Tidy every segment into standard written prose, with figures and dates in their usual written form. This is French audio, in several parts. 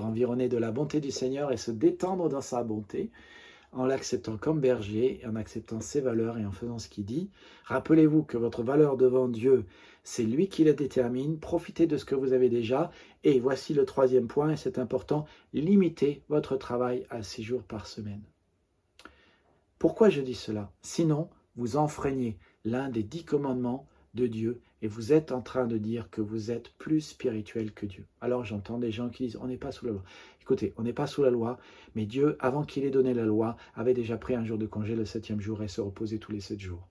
environné de la bonté du Seigneur et se détendre dans sa bonté, en l'acceptant comme berger, en acceptant ses valeurs et en faisant ce qu'il dit. Rappelez-vous que votre valeur devant Dieu, c'est lui qui la détermine. Profitez de ce que vous avez déjà. Et voici le troisième point, et c'est important, limitez votre travail à 6 jours par semaine. Pourquoi je dis cela? Sinon, vous enfreignez l'un des 10 commandements de Dieu et vous êtes en train de dire que vous êtes plus spirituel que Dieu. Alors j'entends des gens qui disent on n'est pas sous la loi. Écoutez, on n'est pas sous la loi, mais Dieu, avant qu'il ait donné la loi, avait déjà pris un jour de congé le 7e jour et se reposait tous les 7 jours.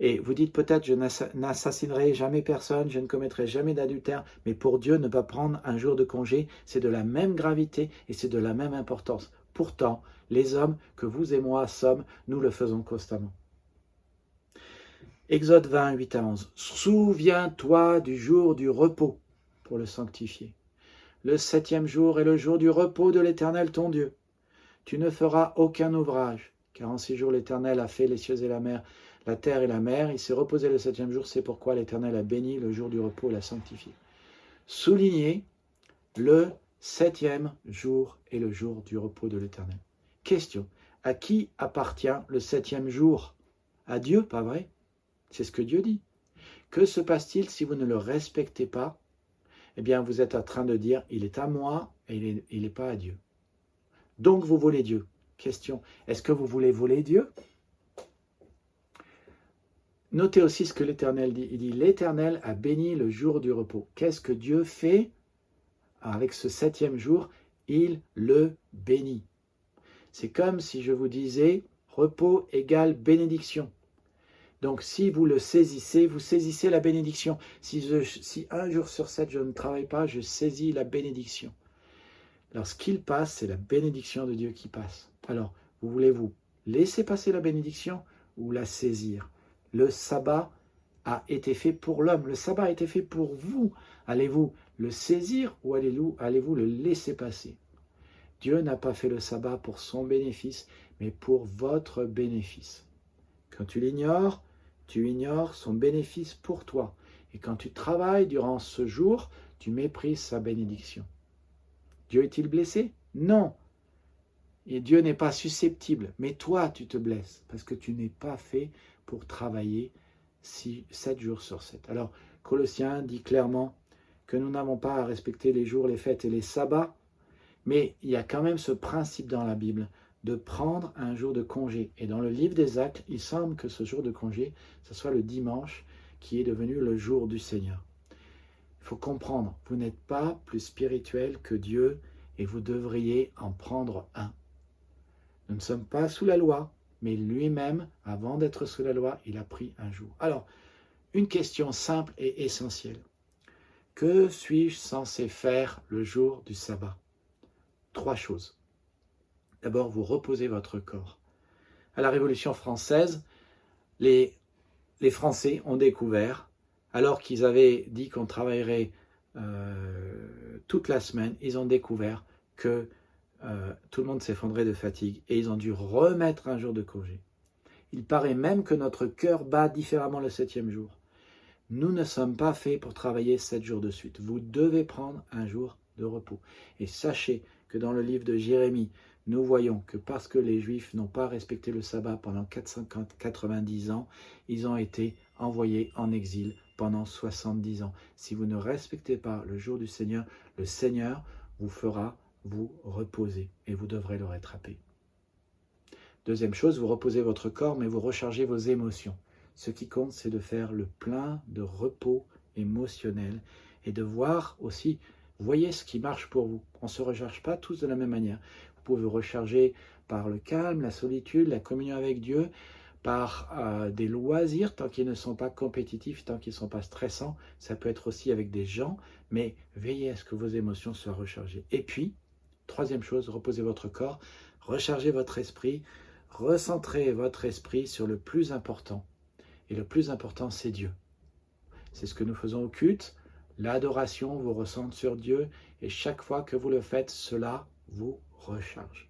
Et vous dites peut-être je n'assassinerai jamais personne, je ne commettrai jamais d'adultère, mais pour Dieu, ne pas prendre un jour de congé, c'est de la même gravité et c'est de la même importance. Pourtant, les hommes que vous et moi sommes, nous le faisons constamment. Exode 20, 8 à 11. Souviens-toi du jour du repos pour le sanctifier. Le 7e jour est le jour du repos de l'Éternel ton Dieu. Tu ne feras aucun ouvrage, car en 6 jours l'Éternel a fait les cieux et la mer, la terre et la mer. Il s'est reposé le 7e jour, c'est pourquoi l'Éternel a béni le jour du repos et l'a sanctifié. Soulignez, le 7e jour est le jour du repos de l'Éternel. Question, à qui appartient le 7e jour? À Dieu, pas vrai? C'est ce que Dieu dit. Que se passe-t-il si vous ne le respectez pas? Eh bien, vous êtes en train de dire, il est à moi et il n'est pas à Dieu. Donc, vous volez Dieu. Question, est-ce que vous voulez voler Dieu? Notez aussi ce que l'Éternel dit. Il dit, l'Éternel a béni le jour du repos. Qu'est-ce que Dieu fait avec ce 7e jour? Il le bénit. C'est comme si je vous disais, repos égale bénédiction. Donc, si vous le saisissez, vous saisissez la bénédiction. Si un jour sur 7, je ne travaille pas, je saisis la bénédiction. Lorsqu'il passe, c'est la bénédiction de Dieu qui passe. Alors, voulez-vous laisser passer la bénédiction ou la saisir? Le sabbat a été fait pour l'homme. Le sabbat a été fait pour vous. Allez-vous le saisir ou allez-vous le laisser passer? Dieu n'a pas fait le sabbat pour son bénéfice, mais pour votre bénéfice. Quand tu l'ignores, tu ignores son bénéfice pour toi. Et quand tu travailles durant ce jour, tu méprises sa bénédiction. Dieu est-il blessé? Non. Et Dieu n'est pas susceptible. Mais toi, tu te blesses parce que tu n'es pas fait pour travailler 7 jours sur 7. Alors, Colossiens dit clairement que nous n'avons pas à respecter les jours, les fêtes et les sabbats, mais il y a quand même ce principe dans la Bible de prendre un jour de congé. Et dans le livre des Actes, il semble que ce jour de congé, ce soit le dimanche qui est devenu le jour du Seigneur. Il faut comprendre, vous n'êtes pas plus spirituel que Dieu et vous devriez en prendre un. Nous ne sommes pas sous la loi, mais lui-même, avant d'être sous la loi, il a pris un jour. Alors, une question simple et essentielle. Que suis-je censé faire le jour du sabbat? 3 choses. D'abord, vous reposez votre corps. À la Révolution française, les Français ont découvert, alors qu'ils avaient dit qu'on travaillerait toute la semaine, ils ont découvert que tout le monde s'effondrait de fatigue et ils ont dû remettre un jour de congé. Il paraît même que notre cœur bat différemment le 7e jour. Nous ne sommes pas faits pour travailler 7 jours de suite. Vous devez prendre un jour de repos. Et sachez que dans le livre de Jérémie, nous voyons que parce que les Juifs n'ont pas respecté le sabbat pendant 490 ans, ils ont été envoyés en exil pendant 70 ans. Si vous ne respectez pas le jour du Seigneur, le Seigneur vous fera vous reposer et vous devrez le rattraper. Deuxième chose, vous reposez votre corps, mais vous rechargez vos émotions. Ce qui compte, c'est de faire le plein de repos émotionnel et de voir aussi, voyez ce qui marche pour vous. On ne se recharge pas tous de la même manière. Vous pouvez vous recharger par le calme, la solitude, la communion avec Dieu, par des loisirs, tant qu'ils ne sont pas compétitifs, tant qu'ils ne sont pas stressants. Ça peut être aussi avec des gens, mais veillez à ce que vos émotions soient rechargées. Et puis, troisième chose, reposez votre corps, rechargez votre esprit, recentrez votre esprit sur le plus important. Et le plus important, c'est Dieu. C'est ce que nous faisons au culte. L'adoration vous recentre sur Dieu et chaque fois que vous le faites, cela vous recharge.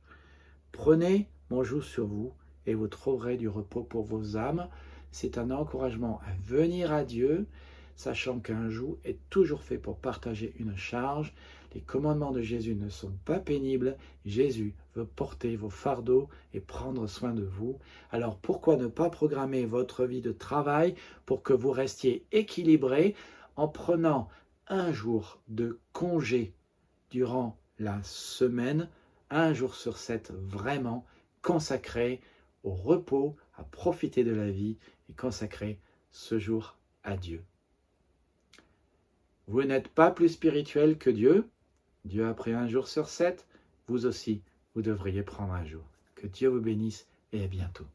Prenez mon joug sur vous et vous trouverez du repos pour vos âmes. C'est un encouragement à venir à Dieu, sachant qu'un joug est toujours fait pour partager une charge. Les commandements de Jésus ne sont pas pénibles. Jésus veut porter vos fardeaux et prendre soin de vous. Alors pourquoi ne pas programmer votre vie de travail pour que vous restiez équilibré en prenant un jour de congé durant la semaine, un jour sur 7 vraiment consacré au repos, à profiter de la vie et consacrer ce jour à Dieu. Vous n'êtes pas plus spirituel que Dieu. Dieu a pris un jour sur 7. Vous aussi, vous devriez prendre un jour. Que Dieu vous bénisse et à bientôt.